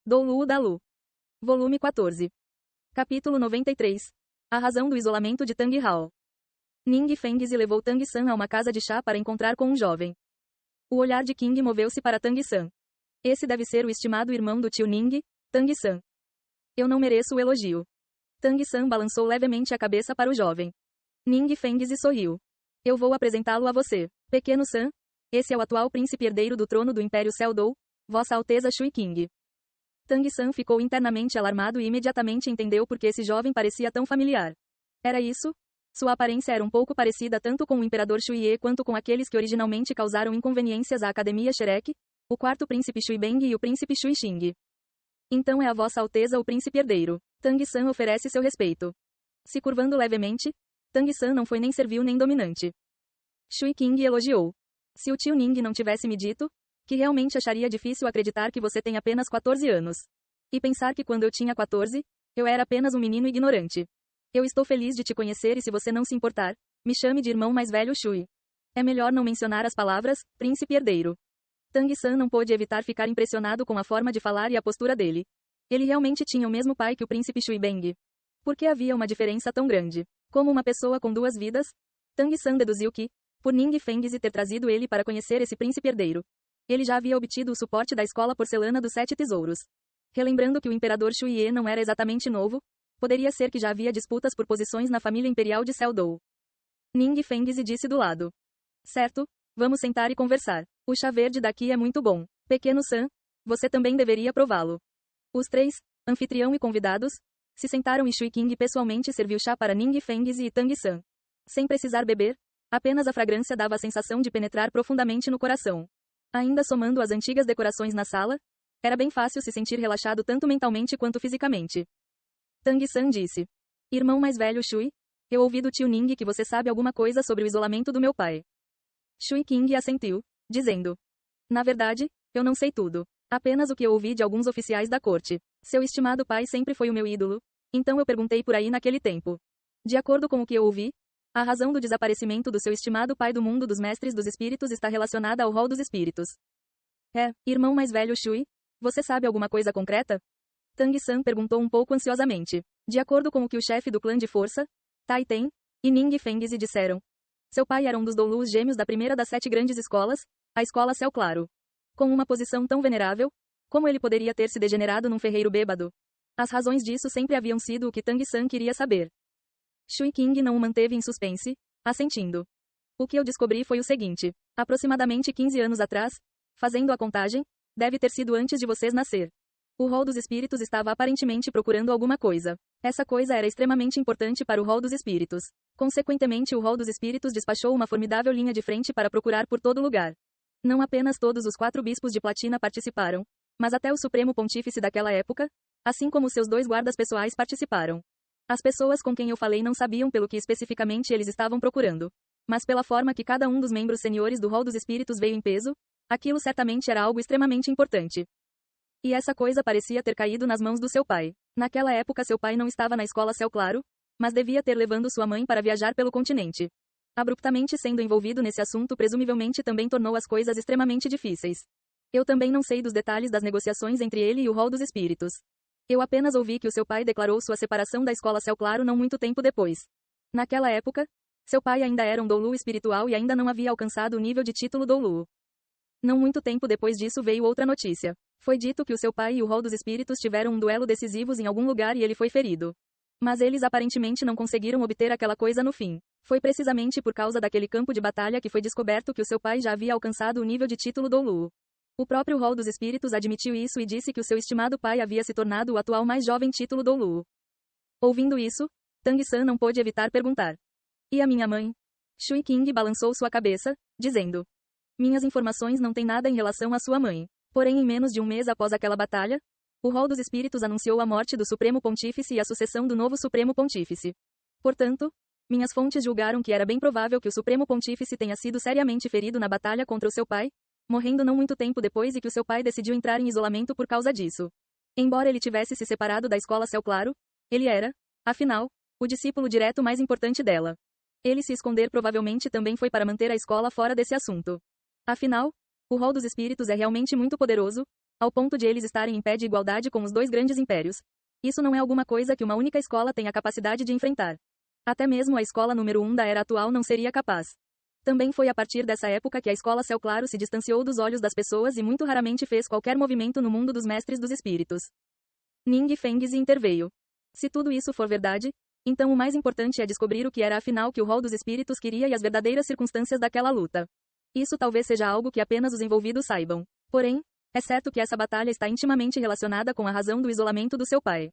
Doulu Dalu. Volume 14. Capítulo 93. A razão do isolamento de Tang Hao. Ning Fengzi levou Tang San a uma casa de chá para encontrar com um jovem. O olhar de King moveu-se para Tang San. Esse deve ser o estimado irmão do tio Ning, Tang San. Eu não mereço o elogio. Tang San balançou levemente a cabeça para o jovem. Ning Fengzi sorriu. Eu vou apresentá-lo a você, pequeno San. Esse é o atual príncipe herdeiro do trono do Império Seldou, Vossa Alteza Shui King. Tang San ficou internamente alarmado e imediatamente entendeu por que esse jovem parecia tão familiar. Era isso? Sua aparência era um pouco parecida tanto com o imperador Shuye quanto com aqueles que originalmente causaram inconveniências à Academia Sherek, o quarto príncipe Shui Beng e o príncipe Shui Xing. Então é a Vossa Alteza o príncipe herdeiro. Tang San oferece seu respeito. Se curvando levemente, Tang San não foi nem servil nem dominante. Shui King elogiou. Se o tio Ning não tivesse me dito, que realmente acharia difícil acreditar que você tem apenas 14 anos. E pensar que quando eu tinha 14, eu era apenas um menino ignorante. Eu estou feliz de te conhecer e se você não se importar, me chame de irmão mais velho Shui. É melhor não mencionar as palavras, príncipe herdeiro. Tang San não pôde evitar ficar impressionado com a forma de falar e a postura dele. Ele realmente tinha o mesmo pai que o príncipe Shui Beng. Por que havia uma diferença tão grande? Como uma pessoa com duas vidas? Tang San deduziu que, por Ning Fengzi ter trazido ele para conhecer esse príncipe herdeiro, ele já havia obtido o suporte da escola porcelana dos Sete Tesouros. Relembrando que o imperador Shuye não era exatamente novo, poderia ser que já havia disputas por posições na família imperial de Seldou. Ning Fengzi disse do lado. Certo, vamos sentar e conversar. O chá verde daqui é muito bom. Pequeno San, você também deveria prová-lo. Os três, anfitrião e convidados, se sentaram e Shui King pessoalmente serviu chá para Ning Fengzi e Tang San. Sem precisar beber, apenas a fragrância dava a sensação de penetrar profundamente no coração. Ainda somando as antigas decorações na sala, era bem fácil se sentir relaxado tanto mentalmente quanto fisicamente. Tang San disse. Irmão mais velho Shui, eu ouvi do tio Ning que você sabe alguma coisa sobre o isolamento do meu pai. Shui King assentiu, dizendo. Na verdade, eu não sei tudo. Apenas o que eu ouvi de alguns oficiais da corte. Seu estimado pai sempre foi o meu ídolo, então eu perguntei por aí naquele tempo. De acordo com o que eu ouvi, a razão do desaparecimento do seu estimado pai do mundo dos mestres dos espíritos está relacionada ao rol dos espíritos. Irmão mais velho Shui, você sabe alguma coisa concreta? Tang San perguntou um pouco ansiosamente. De acordo com o que o chefe do clã de força, Tai Ten, e Ning Fengzi disseram. Seu pai era um dos Doulus gêmeos da primeira das 7 grandes escolas, a Escola Céu Claro. Com uma posição tão venerável, como ele poderia ter se degenerado num ferreiro bêbado? As razões disso sempre haviam sido o que Tang San queria saber. Shui King não o manteve em suspense, assentindo. O que eu descobri foi o seguinte. Aproximadamente 15 anos atrás, fazendo a contagem, deve ter sido antes de vocês nascer. O rol dos espíritos estava aparentemente procurando alguma coisa. Essa coisa era extremamente importante para o rol dos espíritos. Consequentemente, o rol dos espíritos despachou uma formidável linha de frente para procurar por todo lugar. Não apenas todos os 4 bispos de platina participaram, mas até o Supremo Pontífice daquela época, assim como seus 2 guardas pessoais participaram. As pessoas com quem eu falei não sabiam pelo que especificamente eles estavam procurando. Mas pela forma que cada um dos membros seniores do rol dos espíritos veio em peso, aquilo certamente era algo extremamente importante. E essa coisa parecia ter caído nas mãos do seu pai. Naquela época seu pai não estava na escola Céu Claro, mas devia ter levando sua mãe para viajar pelo continente. Abruptamente sendo envolvido nesse assunto presumivelmente também tornou as coisas extremamente difíceis. Eu também não sei dos detalhes das negociações entre ele e o rol dos espíritos. Eu apenas ouvi que o seu pai declarou sua separação da escola Céu Claro não muito tempo depois. Naquela época, seu pai ainda era um Doulu espiritual e ainda não havia alcançado o nível de título Doulu. Não muito tempo depois disso veio outra notícia. Foi dito que o seu pai e o rol dos espíritos tiveram um duelo decisivos em algum lugar e ele foi ferido. Mas eles aparentemente não conseguiram obter aquela coisa no fim. Foi precisamente por causa daquele campo de batalha que foi descoberto que o seu pai já havia alcançado o nível de título Doulu. O próprio rol dos espíritos admitiu isso e disse que o seu estimado pai havia se tornado o atual mais jovem título Doulu. Ouvindo isso, Tang San não pôde evitar perguntar. E a minha mãe? Shui King balançou sua cabeça, dizendo. Minhas informações não têm nada em relação à sua mãe. Porém, em menos de um mês após aquela batalha, o rol dos espíritos anunciou a morte do Supremo Pontífice e a sucessão do novo Supremo Pontífice. Portanto, minhas fontes julgaram que era bem provável que o Supremo Pontífice tenha sido seriamente ferido na batalha contra o seu pai, morrendo não muito tempo depois e que o seu pai decidiu entrar em isolamento por causa disso. Embora ele tivesse se separado da escola Céu Claro, ele era, afinal, o discípulo direto mais importante dela. Ele se esconder provavelmente também foi para manter a escola fora desse assunto. Afinal, o rol dos espíritos é realmente muito poderoso, ao ponto de eles estarem em pé de igualdade com os dois grandes impérios. Isso não é alguma coisa que uma única escola tenha capacidade de enfrentar. Até mesmo a escola número 1 da era atual não seria capaz. Também foi a partir dessa época que a escola Céu Claro se distanciou dos olhos das pessoas e muito raramente fez qualquer movimento no mundo dos mestres dos espíritos. Ning Fengzi interveio. Se tudo isso for verdade, então o mais importante é descobrir o que era afinal que o rol dos espíritos queria e as verdadeiras circunstâncias daquela luta. Isso talvez seja algo que apenas os envolvidos saibam. Porém, é certo que essa batalha está intimamente relacionada com a razão do isolamento do seu pai.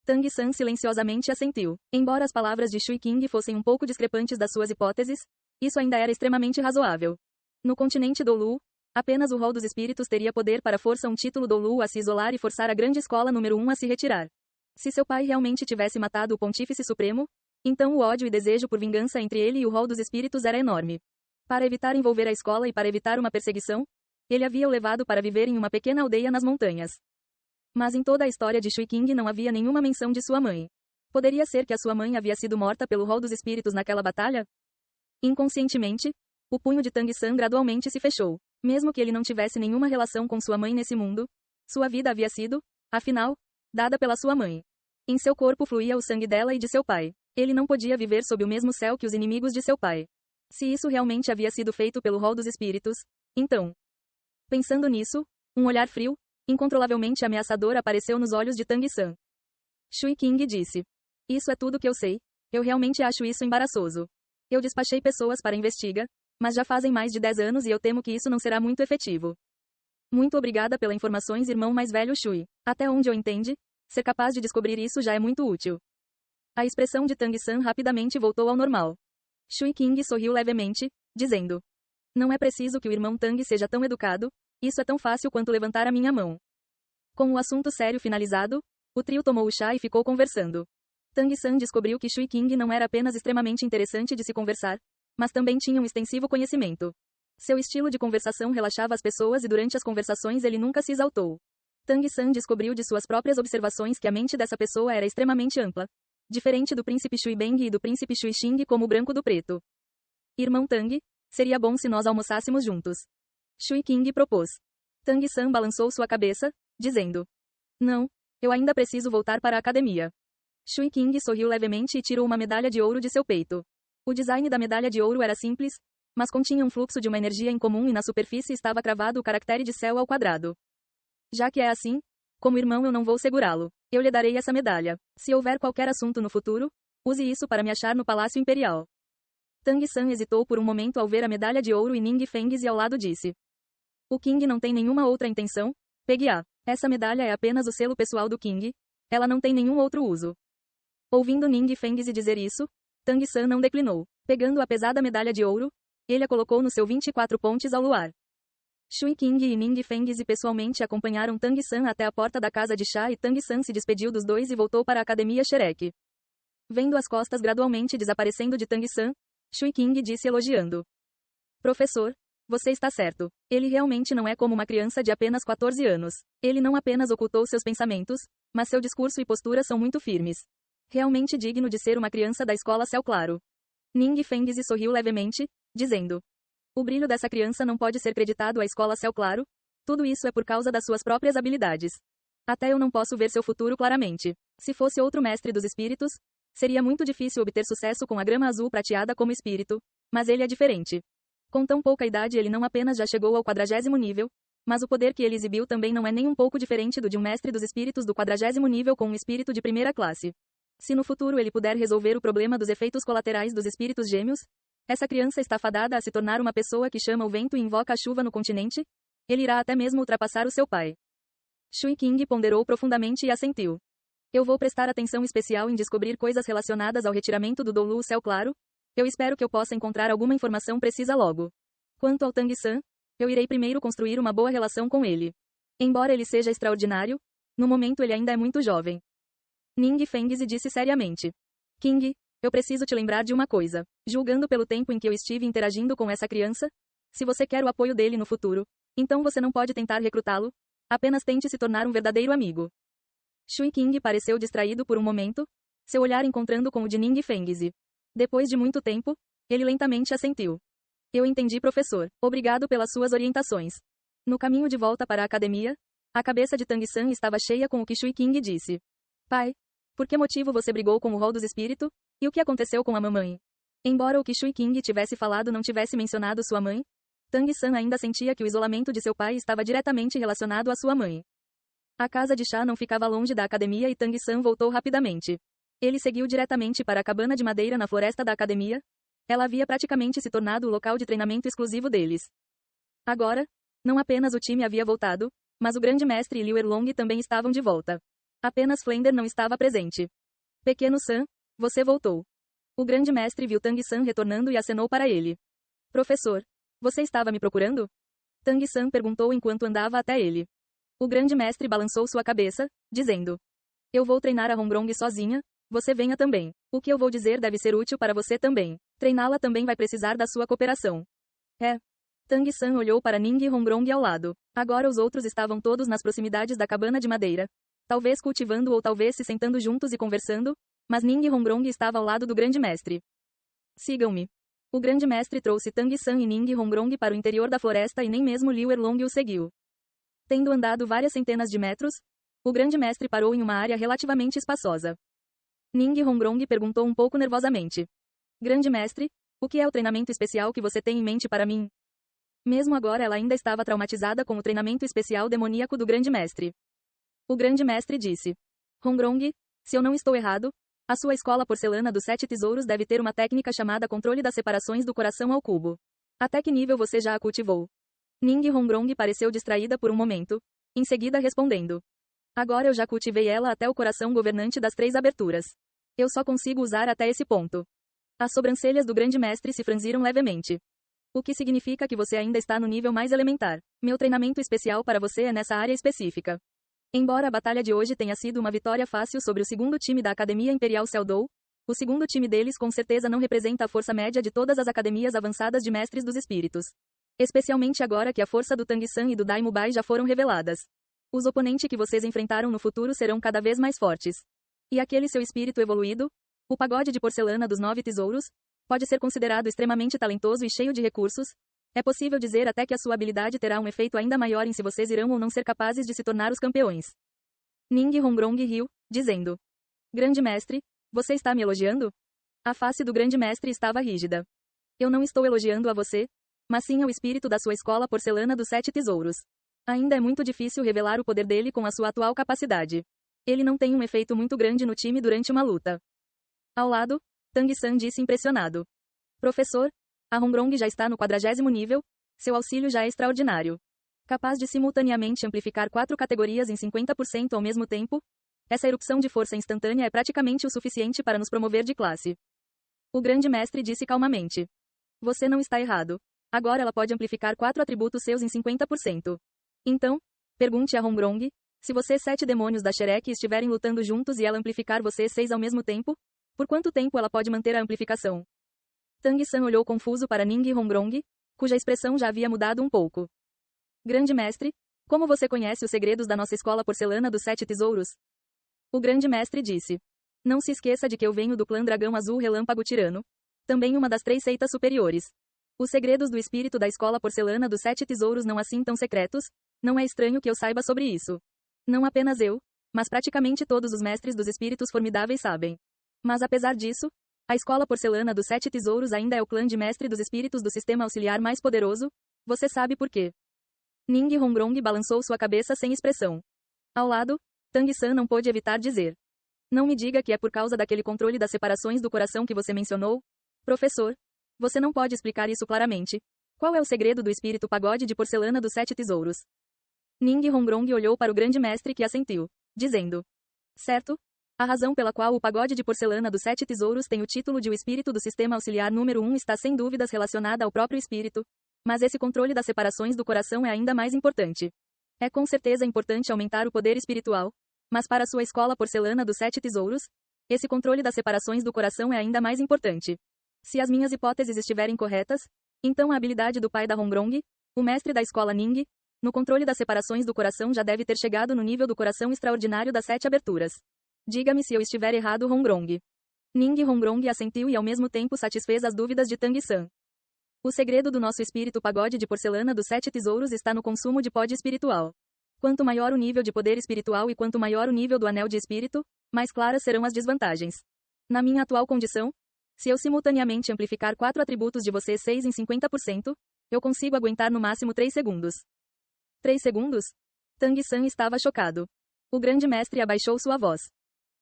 Tang San silenciosamente assentiu. Embora as palavras de Shui King fossem um pouco discrepantes das suas hipóteses, isso ainda era extremamente razoável. No continente Dolu, apenas o rol dos espíritos teria poder para forçar um título Dolu a se isolar e forçar a grande escola número 1 a se retirar. Se seu pai realmente tivesse matado o Pontífice Supremo, então o ódio e desejo por vingança entre ele e o rol dos espíritos era enorme. Para evitar envolver a escola e para evitar uma perseguição, ele havia o levado para viver em uma pequena aldeia nas montanhas. Mas em toda a história de Shui King não havia nenhuma menção de sua mãe. Poderia ser que a sua mãe havia sido morta pelo rol dos espíritos naquela batalha? Inconscientemente, o punho de Tang San gradualmente se fechou. Mesmo que ele não tivesse nenhuma relação com sua mãe nesse mundo, sua vida havia sido, afinal, dada pela sua mãe. Em seu corpo fluía o sangue dela e de seu pai. Ele não podia viver sob o mesmo céu que os inimigos de seu pai. Se isso realmente havia sido feito pelo rol dos espíritos, então... Pensando nisso, um olhar frio, incontrolavelmente ameaçador apareceu nos olhos de Tang San. Shui King disse. Isso é tudo que eu sei, eu realmente acho isso embaraçoso. Eu despachei pessoas para investigar, mas já fazem mais de 10 anos e eu temo que isso não será muito efetivo. Muito obrigada pelas informações, irmão mais velho Shui. Até onde eu entendo, ser capaz de descobrir isso já é muito útil. A expressão de Tang San rapidamente voltou ao normal. Shui King sorriu levemente, dizendo: Não é preciso que o irmão Tang seja tão educado, isso é tão fácil quanto levantar a minha mão. Com o assunto sério finalizado, o trio tomou o chá e ficou conversando. Tang San descobriu que Shui King não era apenas extremamente interessante de se conversar, mas também tinha um extensivo conhecimento. Seu estilo de conversação relaxava as pessoas e durante as conversações ele nunca se exaltou. Tang San descobriu de suas próprias observações que a mente dessa pessoa era extremamente ampla, diferente do príncipe Shui Beng e do príncipe Shui Xing como o branco do preto. Irmão Tang, seria bom se nós almoçássemos juntos. Shui King propôs. Tang San balançou sua cabeça, dizendo: Não, eu ainda preciso voltar para a academia. Shui King sorriu levemente e tirou uma medalha de ouro de seu peito. O design da medalha de ouro era simples, mas continha um fluxo de uma energia incomum e na superfície estava cravado o caractere de céu ao quadrado. Já que é assim, como irmão eu não vou segurá-lo. Eu lhe darei essa medalha. Se houver qualquer assunto no futuro, use isso para me achar no Palácio Imperial. Tang San hesitou por um momento ao ver a medalha de ouro e Ning Fengzi ao lado disse: O King não tem nenhuma outra intenção, pegue-a. Essa medalha é apenas o selo pessoal do King. Ela não tem nenhum outro uso. Ouvindo Ning Fengzi dizer isso, Tang San não declinou. Pegando a pesada medalha de ouro, ele a colocou no seu 24 pontes ao luar. Shui King e Ning Fengzi pessoalmente acompanharam Tang San até a porta da casa de chá e Tang San se despediu dos dois e voltou para a academia Shrek. Vendo as costas gradualmente desaparecendo de Tang San, Shui King disse elogiando: Professor, você está certo. Ele realmente não é como uma criança de apenas 14 anos. Ele não apenas ocultou seus pensamentos, mas seu discurso e postura são muito firmes. Realmente digno de ser uma criança da escola Céu Claro. Ning Fengzi sorriu levemente, dizendo: O brilho dessa criança não pode ser creditado à escola Céu Claro. Tudo isso é por causa das suas próprias habilidades. Até eu não posso ver seu futuro claramente. Se fosse outro mestre dos espíritos, seria muito difícil obter sucesso com a grama azul prateada como espírito, mas ele é diferente. Com tão pouca idade ele não apenas já chegou ao 40º nível, mas o poder que ele exibiu também não é nem um pouco diferente do de um mestre dos espíritos do 40º nível com um espírito de primeira classe. Se no futuro ele puder resolver o problema dos efeitos colaterais dos espíritos gêmeos, essa criança está fadada a se tornar uma pessoa que chama o vento e invoca a chuva no continente? Ele irá até mesmo ultrapassar o seu pai. Shui King ponderou profundamente e assentiu. Eu vou prestar atenção especial em descobrir coisas relacionadas ao retiramento do Dolu Céu Claro. Eu espero que eu possa encontrar alguma informação precisa logo. Quanto ao Tang San, eu irei primeiro construir uma boa relação com ele. Embora ele seja extraordinário, no momento ele ainda é muito jovem. Ning Fengzi disse seriamente: King, eu preciso te lembrar de uma coisa. Julgando pelo tempo em que eu estive interagindo com essa criança, se você quer o apoio dele no futuro, então você não pode tentar recrutá-lo. Apenas tente se tornar um verdadeiro amigo. Shui King pareceu distraído por um momento, seu olhar encontrando com o de Ning Fengzi. Depois de muito tempo, ele lentamente assentiu. Eu entendi, professor. Obrigado pelas suas orientações. No caminho de volta para a academia, A cabeça de Tang San estava cheia com o que Shui King disse. Pai, por que motivo você brigou com o rol dos espíritos? E o que aconteceu com a mamãe? Embora o que Shui King tivesse falado não tivesse mencionado sua mãe, Tang San ainda sentia que o isolamento de seu pai estava diretamente relacionado à sua mãe. A casa de chá não ficava longe da academia e Tang San voltou rapidamente. Ele seguiu diretamente para a cabana de madeira na floresta da academia. Ela havia praticamente se tornado o local de treinamento exclusivo deles. Agora, não apenas o time havia voltado, mas o grande mestre e Liu Erlong também estavam de volta. Apenas Flender não estava presente. Pequeno San, você voltou. O grande mestre viu Tang San retornando e acenou para ele. Professor, você estava me procurando? Tang San perguntou enquanto andava até ele. O grande mestre balançou sua cabeça, dizendo: Eu vou treinar a Hongrong sozinha, você venha também. O que eu vou dizer deve ser útil para você também. Treiná-la também vai precisar da sua cooperação. É. Tang San olhou para Ning e Hongrong ao lado. Agora os outros estavam todos nas proximidades da cabana de madeira. Talvez cultivando ou talvez se sentando juntos e conversando, mas Ning e Hongrong estava ao lado do grande mestre. Sigam-me. O grande mestre trouxe Tang San e Ning e Hongrong para o interior da floresta e nem mesmo Liu Erlong o seguiu. Tendo andado várias centenas de metros, o grande mestre parou em uma área relativamente espaçosa. Ning e Hongrong perguntou um pouco nervosamente. Grande mestre, o que é o treinamento especial que você tem em mente para mim? Mesmo agora ela ainda estava traumatizada com o treinamento especial demoníaco do grande mestre. O grande mestre disse. Hongrong, se eu não estou errado, a sua escola porcelana dos 7 tesouros deve ter uma técnica chamada controle das separações do coração ao cubo. Até que nível você já a cultivou? Ning Hongrong pareceu distraída por um momento, em seguida respondendo. Agora eu já cultivei ela até o coração governante das 3 aberturas. Eu só consigo usar até esse ponto. As sobrancelhas do grande mestre se franziram levemente. O que significa que você ainda está no nível mais elementar. Meu treinamento especial para você é nessa área específica. Embora a batalha de hoje tenha sido uma vitória fácil sobre o segundo time da Academia Imperial Seldou, o segundo time deles com certeza não representa a força média de todas as academias avançadas de mestres dos espíritos. Especialmente agora que a força do Tang San e do Dai Mubai já foram reveladas. Os oponentes que vocês enfrentaram no futuro serão cada vez mais fortes. E aquele seu espírito evoluído, o pagode de porcelana dos 9 tesouros, pode ser considerado extremamente talentoso e cheio de recursos. É possível dizer até que a sua habilidade terá um efeito ainda maior em se vocês irão ou não ser capazes de se tornar os campeões. Ning Hongrong riu, dizendo. Grande mestre, você está me elogiando? A face do grande mestre estava rígida. Eu não estou elogiando a você, mas sim ao espírito da sua escola porcelana dos 7 tesouros. Ainda é muito difícil revelar o poder dele com a sua atual capacidade. Ele não tem um efeito muito grande no time durante uma luta. Ao lado, Tang San disse impressionado. Professor, a Hongrong já está no 40º nível, seu auxílio já é extraordinário. Capaz de simultaneamente amplificar 4 categorias em 50% ao mesmo tempo, essa erupção de força instantânea é praticamente o suficiente para nos promover de classe. O grande mestre disse calmamente. Você não está errado. Agora ela pode amplificar 4 atributos seus em 50%. Então, pergunte a Hongrong, se vocês 7 demônios da Shrek estiverem lutando juntos e ela amplificar vocês 6 ao mesmo tempo, por quanto tempo ela pode manter a amplificação? Tang San olhou confuso para Ning e Hongrong, cuja expressão já havia mudado um pouco. Grande mestre, como você conhece os segredos da nossa escola porcelana dos 7 tesouros? O grande mestre disse. Não se esqueça de que eu venho do clã Dragão Azul Relâmpago Tirano, também uma das 3 seitas superiores. Os segredos do espírito da escola porcelana dos 7 tesouros não assim tão secretos, não é estranho que eu saiba sobre isso. Não apenas eu, mas praticamente todos os mestres dos espíritos formidáveis sabem. Mas apesar disso, a escola porcelana dos 7 tesouros ainda é o clã de mestre dos espíritos do sistema auxiliar mais poderoso, você sabe por quê. Ning Hongrong balançou sua cabeça sem expressão. Ao lado, Tang San não pôde evitar dizer. Não me diga que é por causa daquele controle das separações do coração que você mencionou. Professor, você não pode explicar isso claramente. Qual é o segredo do espírito pagode de porcelana dos 7 tesouros? Ning Hongrong olhou para o grande mestre que assentiu, dizendo. Certo? A razão pela qual o pagode de porcelana dos 7 tesouros tem o título de o espírito do sistema auxiliar número 1 está sem dúvidas relacionada ao próprio espírito, mas esse controle das separações do coração é ainda mais importante. É com certeza importante aumentar o poder espiritual, mas para sua escola porcelana dos 7 tesouros, esse controle das separações do coração é ainda mais importante. Se as minhas hipóteses estiverem corretas, então a habilidade do pai da Hongrong, o mestre da escola Ning, no controle das separações do coração já deve ter chegado no nível do coração extraordinário das 7 aberturas. Diga-me se eu estiver errado, Hongrong. Ning Hongrong assentiu e ao mesmo tempo satisfez as dúvidas de Tang San. O segredo do nosso espírito pagode de porcelana dos 7 tesouros está no consumo de pod espiritual. Quanto maior o nível de poder espiritual e quanto maior o nível do anel de espírito, mais claras serão as desvantagens. Na minha atual condição, se eu simultaneamente amplificar 4 atributos de você 6 em 50%, eu consigo aguentar no máximo 3 segundos. 3 segundos? Tang San estava chocado. O grande mestre abaixou sua voz.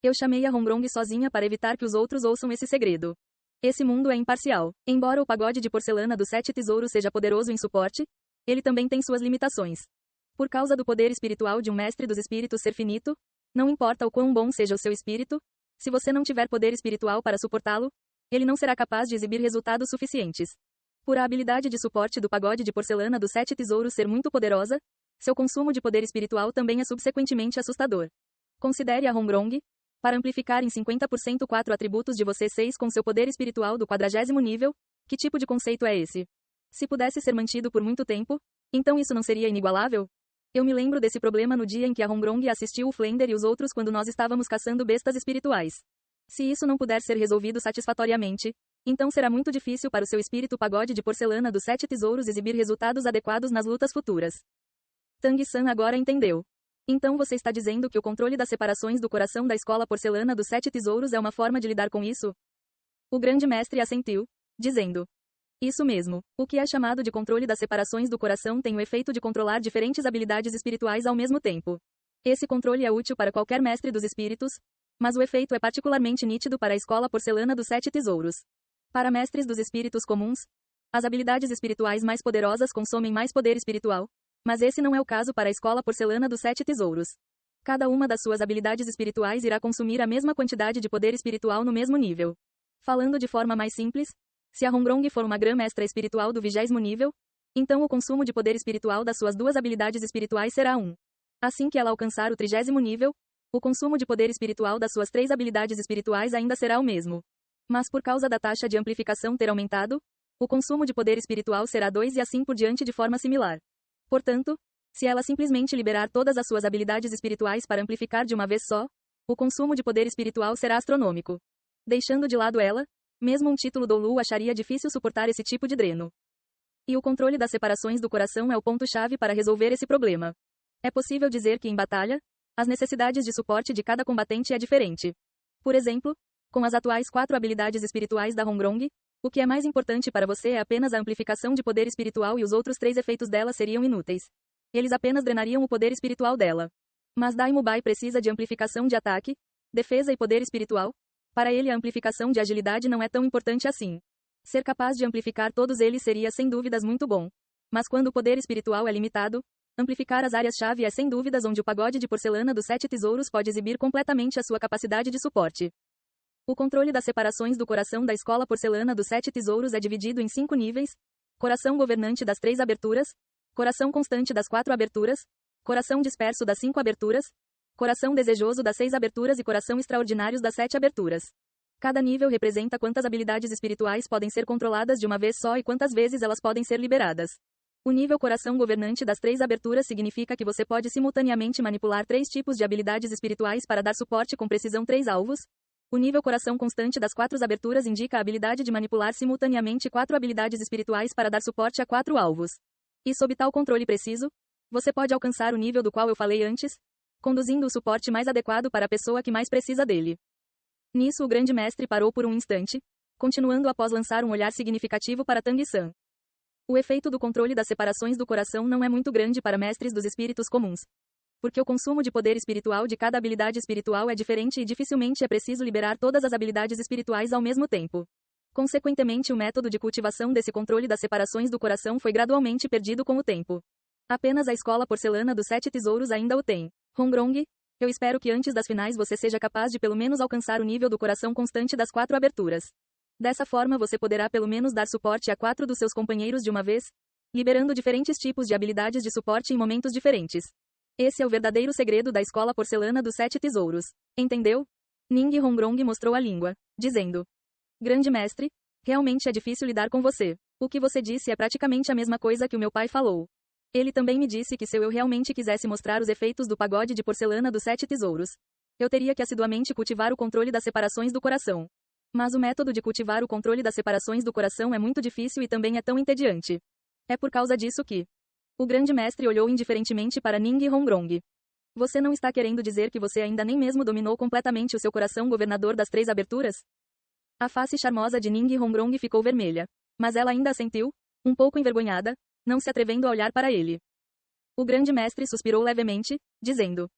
Eu chamei a Rongrong sozinha para evitar que os outros ouçam esse segredo. Esse mundo é imparcial. Embora o pagode de porcelana dos 7 tesouros seja poderoso em suporte, ele também tem suas limitações. Por causa do poder espiritual de um mestre dos espíritos ser finito, não importa o quão bom seja o seu espírito, se você não tiver poder espiritual para suportá-lo, ele não será capaz de exibir resultados suficientes. Por a habilidade de suporte do pagode de porcelana dos 7 tesouros ser muito poderosa, seu consumo de poder espiritual também é subsequentemente assustador. Considere a Rongrong, para amplificar em 50% 4 atributos de você 6 com seu poder espiritual do 40º nível, que tipo de conceito é esse? Se pudesse ser mantido por muito tempo, então isso não seria inigualável? Eu me lembro desse problema no dia em que a Rongrong assistiu o Flender e os outros quando nós estávamos caçando bestas espirituais. Se isso não puder ser resolvido satisfatoriamente, então será muito difícil para o seu espírito pagode de porcelana dos 7 tesouros exibir resultados adequados nas lutas futuras. Tang San agora entendeu. Então você está dizendo que o controle das separações do coração da escola porcelana dos 7 tesouros é uma forma de lidar com isso? O grande mestre assentiu, dizendo: isso mesmo. O que é chamado de controle das separações do coração tem o efeito de controlar diferentes habilidades espirituais ao mesmo tempo. Esse controle é útil para qualquer mestre dos espíritos, mas o efeito é particularmente nítido para a escola porcelana dos 7 tesouros. Para mestres dos espíritos comuns, as habilidades espirituais mais poderosas consomem mais poder espiritual, mas esse não é o caso para a escola porcelana dos 7 tesouros. Cada uma das suas habilidades espirituais irá consumir a mesma quantidade de poder espiritual no mesmo nível. Falando de forma mais simples, se a Rongrong for uma grã-mestra espiritual do 20º nível, então o consumo de poder espiritual das suas 2 habilidades espirituais será 1. Assim que ela alcançar o 30º nível, o consumo de poder espiritual das suas 3 habilidades espirituais ainda será o mesmo. Mas por causa da taxa de amplificação ter aumentado, o consumo de poder espiritual será 2 e assim por diante de forma similar. Portanto, se ela simplesmente liberar todas as suas habilidades espirituais para amplificar de uma vez só, o consumo de poder espiritual será astronômico. Deixando de lado ela, mesmo um título Doulu acharia difícil suportar esse tipo de dreno. E o controle das separações do coração é o ponto-chave para resolver esse problema. É possível dizer que em batalha, as necessidades de suporte de cada combatente é diferente. Por exemplo, com as atuais 4 habilidades espirituais da Rongrong, o que é mais importante para você é apenas a amplificação de poder espiritual e os outros 3 efeitos dela seriam inúteis. Eles apenas drenariam o poder espiritual dela. Mas Daimubai precisa de amplificação de ataque, defesa e poder espiritual. Para ele a amplificação de agilidade não é tão importante assim. Ser capaz de amplificar todos eles seria sem dúvidas muito bom. Mas quando o poder espiritual é limitado, amplificar as áreas-chave é sem dúvidas onde o pagode de porcelana dos 7 tesouros pode exibir completamente a sua capacidade de suporte. O controle das separações do coração da escola porcelana dos 7 tesouros é dividido em 5 níveis: coração governante das 3 aberturas, coração constante das 4 aberturas, coração disperso das 5 aberturas, coração desejoso das 6 aberturas e coração extraordinários das 7 aberturas. Cada nível representa quantas habilidades espirituais podem ser controladas de uma vez só e quantas vezes elas podem ser liberadas. O nível coração governante das 3 aberturas significa que você pode simultaneamente manipular 3 tipos de habilidades espirituais para dar suporte com precisão 3 alvos. O nível coração constante das 4 aberturas indica a habilidade de manipular simultaneamente 4 habilidades espirituais para dar suporte a 4 alvos. E sob tal controle preciso, você pode alcançar o nível do qual eu falei antes, conduzindo o suporte mais adequado para a pessoa que mais precisa dele. Nisso o grande mestre parou por um instante, continuando após lançar um olhar significativo para Tang San. O efeito do controle das separações do coração não é muito grande para mestres dos espíritos comuns. Porque o consumo de poder espiritual de cada habilidade espiritual é diferente e dificilmente é preciso liberar todas as habilidades espirituais ao mesmo tempo. Consequentemente, o método de cultivação desse controle das separações do coração foi gradualmente perdido com o tempo. Apenas a escola porcelana dos 7 tesouros ainda o tem. Rongrong, eu espero que antes das finais você seja capaz de pelo menos alcançar o nível do coração constante das 4 aberturas. Dessa forma você poderá pelo menos dar suporte a 4 dos seus companheiros de uma vez, liberando diferentes tipos de habilidades de suporte em momentos diferentes. Esse é o verdadeiro segredo da escola porcelana dos 7 tesouros. Entendeu? Ning Rongrong mostrou a língua, dizendo: grande mestre, realmente é difícil lidar com você. O que você disse é praticamente a mesma coisa que o meu pai falou. Ele também me disse que se eu realmente quisesse mostrar os efeitos do pagode de porcelana dos 7 tesouros, eu teria que assiduamente cultivar o controle das separações do coração. Mas o método de cultivar o controle das separações do coração é muito difícil e também é tão entediante. É por causa disso que O grande mestre olhou indiferentemente para Ning Hongrong. Você não está querendo dizer que você ainda nem mesmo dominou completamente o seu coração, governador das 3 aberturas? A face charmosa de Ning Hongrong ficou vermelha. Mas ela ainda assentiu, um pouco envergonhada, não se atrevendo a olhar para ele. O grande mestre suspirou levemente, dizendo: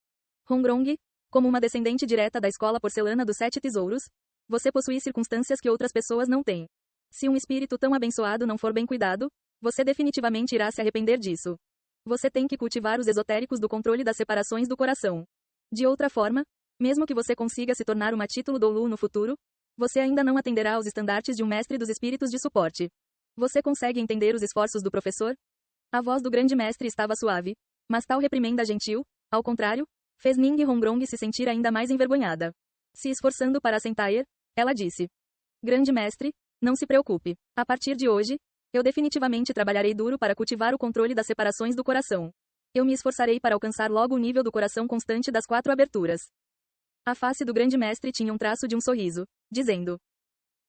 Hongrong, como uma descendente direta da escola porcelana dos 7 tesouros, você possui circunstâncias que outras pessoas não têm. Se um espírito tão abençoado não for bem cuidado, você definitivamente irá se arrepender disso. Você tem que cultivar os esotéricos do controle das separações do coração. De outra forma, mesmo que você consiga se tornar uma título Doulu no futuro, você ainda não atenderá aos estandartes de um mestre dos espíritos de suporte. Você consegue entender os esforços do professor? A voz do grande mestre estava suave, mas tal reprimenda gentil, ao contrário, fez Ning Hongrong se sentir ainda mais envergonhada. Se esforçando para assentar, ela disse: Grande mestre, não se preocupe. A partir de hoje, eu definitivamente trabalharei duro para cultivar o controle das separações do coração. Eu me esforçarei para alcançar logo o nível do coração constante das 4 aberturas. A face do grande mestre tinha um traço de um sorriso, dizendo: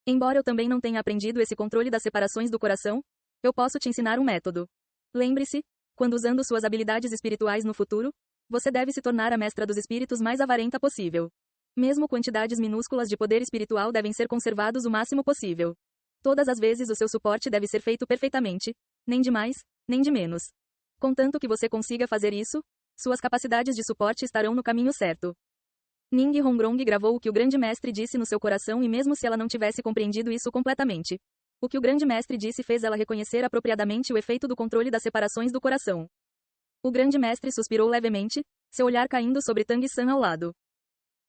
Embora eu também não tenha aprendido esse controle das separações do coração, eu posso te ensinar um método. Lembre-se, quando usando suas habilidades espirituais no futuro, você deve se tornar a mestra dos espíritos mais avarenta possível. Mesmo quantidades minúsculas de poder espiritual devem ser conservados o máximo possível. Todas as vezes o seu suporte deve ser feito perfeitamente, nem de mais, nem de menos. Contanto que você consiga fazer isso, suas capacidades de suporte estarão no caminho certo. Ning Hongrong gravou o que o grande mestre disse no seu coração, e mesmo se ela não tivesse compreendido isso completamente, o que o grande mestre disse fez ela reconhecer apropriadamente o efeito do controle das separações do coração. O grande mestre suspirou levemente, seu olhar caindo sobre Tang San ao lado.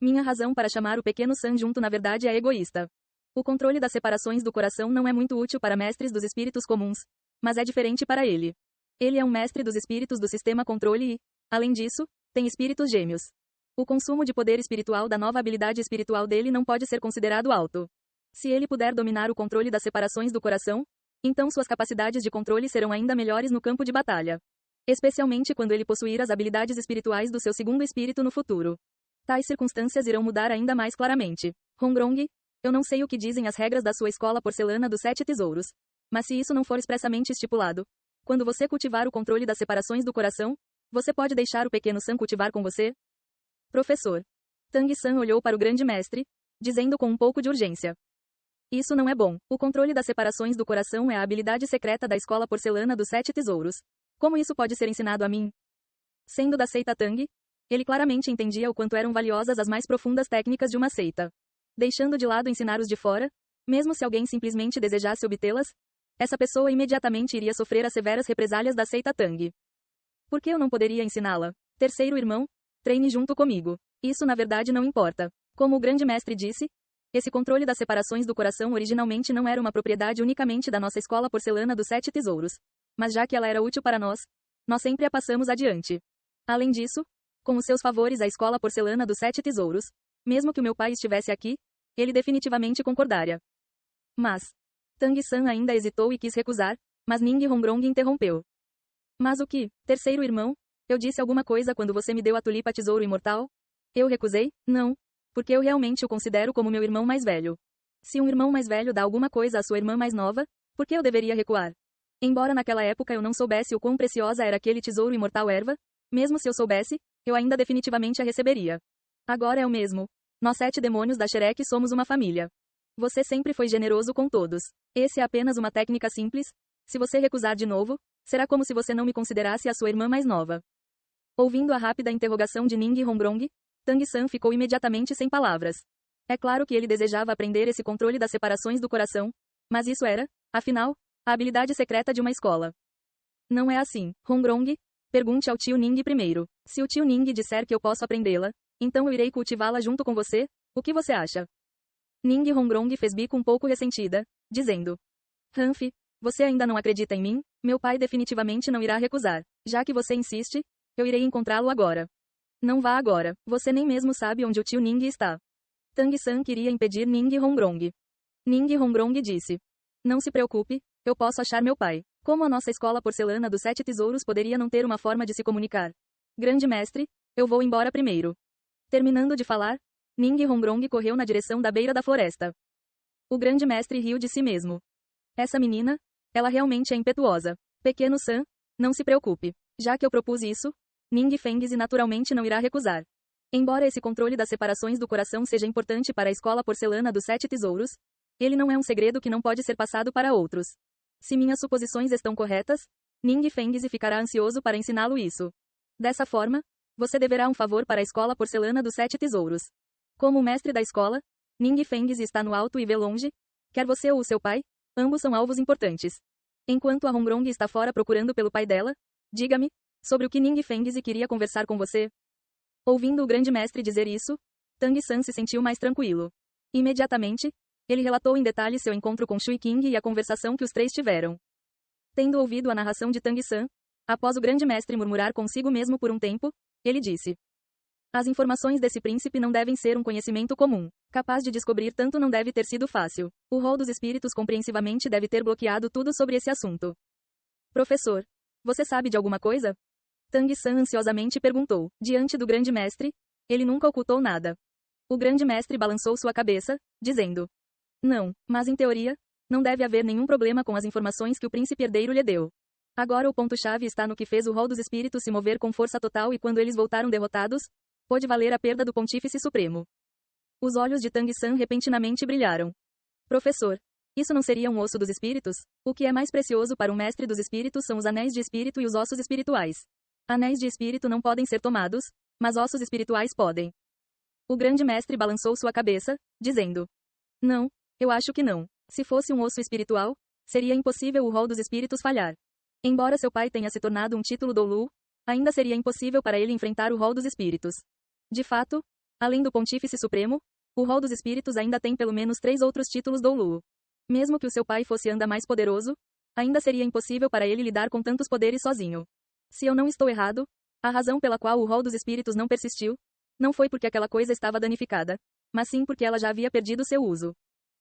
Minha razão para chamar o pequeno San junto na verdade é egoísta. O controle das separações do coração não é muito útil para mestres dos espíritos comuns, mas é diferente para ele. Ele é um mestre dos espíritos do sistema controle e, além disso, tem espíritos gêmeos. O consumo de poder espiritual da nova habilidade espiritual dele não pode ser considerado alto. Se ele puder dominar o controle das separações do coração, então suas capacidades de controle serão ainda melhores no campo de batalha. Especialmente quando ele possuir as habilidades espirituais do seu segundo espírito no futuro. Tais circunstâncias irão mudar ainda mais claramente. Hongrong, eu não sei o que dizem as regras da sua escola porcelana dos 7 tesouros. Mas se isso não for expressamente estipulado, quando você cultivar o controle das separações do coração, você pode deixar o pequeno San cultivar com você? Professor. Tang San olhou para o grande mestre, dizendo com um pouco de urgência: Isso não é bom. O controle das separações do coração é a habilidade secreta da escola porcelana dos 7 tesouros. Como isso pode ser ensinado a mim? Sendo da seita Tang, ele claramente entendia o quanto eram valiosas as mais profundas técnicas de uma seita. Deixando de lado ensinar os de fora, mesmo se alguém simplesmente desejasse obtê-las, essa pessoa imediatamente iria sofrer as severas represálias da seita Tang. Por que eu não poderia ensiná-la? Terceiro irmão, treine junto comigo. Isso na verdade não importa. Como o grande mestre disse, esse controle das separações do coração originalmente não era uma propriedade unicamente da nossa escola porcelana dos 7 tesouros. Mas já que ela era útil para nós sempre a passamos adiante. Além disso, com os seus favores à escola porcelana dos 7 tesouros, mesmo que o meu pai estivesse aqui, ele definitivamente concordaria. Mas Tang San ainda hesitou e quis recusar, mas Ning Hongrong interrompeu. Mas o que, terceiro irmão? Eu disse alguma coisa quando você me deu a tulipa tesouro imortal? Eu recusei? Não. Porque eu realmente o considero como meu irmão mais velho. Se um irmão mais velho dá alguma coisa à sua irmã mais nova, por que eu deveria recuar? Embora naquela época eu não soubesse o quão preciosa era aquele tesouro imortal erva, mesmo se eu soubesse, eu ainda definitivamente a receberia. Agora é o mesmo. Nós 7 demônios da Shrek somos uma família. Você sempre foi generoso com todos. Esse é apenas uma técnica simples. Se você recusar de novo, será como se você não me considerasse a sua irmã mais nova. Ouvindo a rápida interrogação de Ning Hongrong, Tang San ficou imediatamente sem palavras. É claro que ele desejava aprender esse controle das separações do coração, mas isso era, afinal, a habilidade secreta de uma escola. Não é assim, Hongrong? Pergunte ao tio Ning primeiro. Se o tio Ning disser que eu posso aprendê-la, então eu irei cultivá-la junto com você, o que você acha? Ning Hongrong fez bico um pouco ressentida, dizendo: Hanf, você ainda não acredita em mim? Meu pai definitivamente não irá recusar. Já que você insiste, eu irei encontrá-lo agora. Não vá agora, você nem mesmo sabe onde o tio Ning está. Tang San queria impedir Ning Hongrong. Ning Hongrong disse: Não se preocupe, eu posso achar meu pai. Como a nossa escola porcelana dos 7 tesouros poderia não ter uma forma de se comunicar? Grande mestre, eu vou embora primeiro. Terminando de falar, Ning Hongrong correu na direção da beira da floresta. O grande mestre riu de si mesmo. Essa menina, ela realmente é impetuosa. Pequeno San, Não se preocupe. Já que eu propus isso, Ning Fengzi naturalmente não irá recusar. Embora esse controle das separações do coração seja importante para a escola porcelana dos 7 tesouros, ele não é um segredo que não pode ser passado para outros. Se minhas suposições estão corretas, Ning Fengzi ficará ansioso para ensiná-lo isso. Dessa forma, você deverá um favor para a escola porcelana dos 7 tesouros. Como o mestre da escola, Ning Fengzi está no alto e vê longe, quer você ou o seu pai, ambos são alvos importantes. Enquanto a Hongrong está fora procurando pelo pai dela, diga-me, sobre o que Ning Fengzi queria conversar com você? Ouvindo o grande mestre dizer isso, Tang San se sentiu mais tranquilo. Imediatamente, ele relatou em detalhes seu encontro com Shui King e a conversação que os três tiveram. Tendo ouvido a narração de Tang San, após o grande mestre murmurar consigo mesmo por um tempo, ele disse: as informações desse príncipe não devem ser um conhecimento comum. Capaz de descobrir tanto não deve ter sido fácil. O rol dos espíritos compreensivamente deve ter bloqueado tudo sobre esse assunto. Professor, você sabe de alguma coisa? Tang San ansiosamente perguntou. Diante do grande mestre, ele nunca ocultou nada. O grande mestre balançou sua cabeça, dizendo: não, mas em teoria, não deve haver nenhum problema com as informações que o príncipe herdeiro lhe deu. Agora o ponto-chave está no que fez o rol dos espíritos se mover com força total e quando eles voltaram derrotados, pôde valer a perda do Pontífice Supremo. Os olhos de Tang San repentinamente brilharam. Professor, isso não seria um osso dos espíritos? O que é mais precioso para um mestre dos espíritos são os anéis de espírito e os ossos espirituais. Anéis de espírito não podem ser tomados, mas ossos espirituais podem. O grande mestre balançou sua cabeça, dizendo: não, eu acho que não. Se fosse um osso espiritual, seria impossível o rol dos espíritos falhar. Embora seu pai tenha se tornado um título Doulu, ainda seria impossível para ele enfrentar o rol dos espíritos. De fato, além do Pontífice Supremo, o rol dos espíritos ainda tem pelo menos 3 outros títulos Doulu. Mesmo que o seu pai fosse ainda mais poderoso, ainda seria impossível para ele lidar com tantos poderes sozinho. Se eu não estou errado, a razão pela qual o rol dos espíritos não persistiu, não foi porque aquela coisa estava danificada, mas sim porque ela já havia perdido seu uso.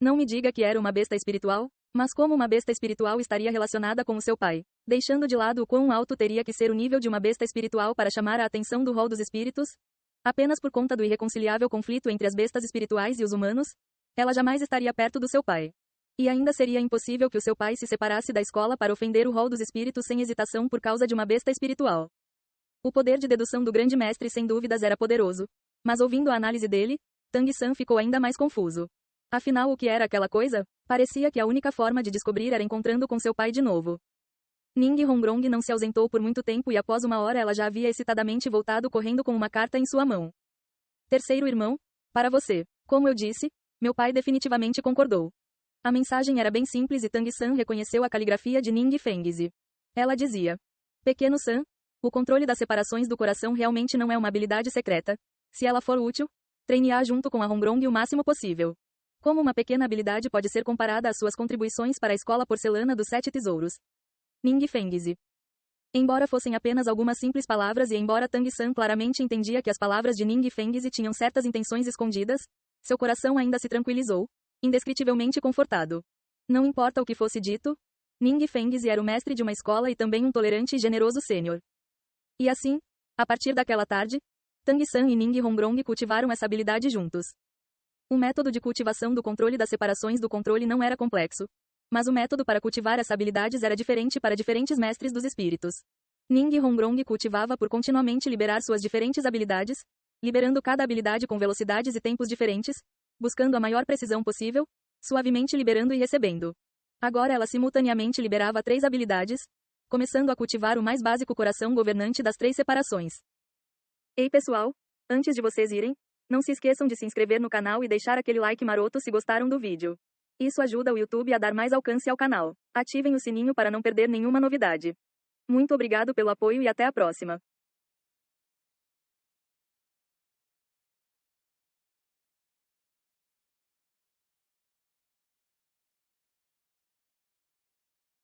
Não me diga que era uma besta espiritual, mas como uma besta espiritual estaria relacionada com o seu pai, deixando de lado o quão alto teria que ser o nível de uma besta espiritual para chamar a atenção do rol dos espíritos? Apenas por conta do irreconciliável conflito entre as bestas espirituais e os humanos, ela jamais estaria perto do seu pai. E ainda seria impossível que o seu pai se separasse da escola para ofender o rol dos espíritos sem hesitação por causa de uma besta espiritual. O poder de dedução do grande mestre sem dúvidas era poderoso, mas ouvindo a análise dele, Tang San ficou ainda mais confuso. Afinal, o que era aquela coisa? Parecia que a única forma de descobrir era encontrando com seu pai de novo. Ning Hongrong não se ausentou por muito tempo e após uma hora ela já havia excitadamente voltado correndo com uma carta em sua mão. Terceiro irmão, para você. Como eu disse, meu pai definitivamente concordou. A mensagem era bem simples e Tang San reconheceu a caligrafia de Ning Fengzi. Ela dizia: pequeno San, o controle das separações do coração realmente não é uma habilidade secreta. Se ela for útil, treine-a junto com a Hongrong o máximo possível. Como uma pequena habilidade pode ser comparada às suas contribuições para a escola porcelana dos 7 tesouros. Ning Fengzi. Embora fossem apenas algumas simples palavras e embora Tang San claramente entendia que as palavras de Ning Fengzi tinham certas intenções escondidas, seu coração ainda se tranquilizou, indescritivelmente confortado. Não importa o que fosse dito, Ning Fengzi era o mestre de uma escola e também um tolerante e generoso sênior. E assim, a partir daquela tarde, Tang San e Ning Hongrong cultivaram essa habilidade juntos. O método de cultivação do controle das separações do controle não era complexo, mas o método para cultivar essa habilidades era diferente para diferentes mestres dos espíritos. Ning Hongrong cultivava por continuamente liberar suas diferentes habilidades, liberando cada habilidade com velocidades e tempos diferentes, buscando a maior precisão possível, suavemente liberando e recebendo. Agora ela simultaneamente liberava 3 habilidades, começando a cultivar o mais básico coração governante das 3 separações. Ei pessoal, antes de vocês irem, não se esqueçam de se inscrever no canal e deixar aquele like maroto se gostaram do vídeo. Isso ajuda o YouTube a dar mais alcance ao canal. Ativem o sininho para não perder nenhuma novidade. Muito obrigado pelo apoio e até a próxima.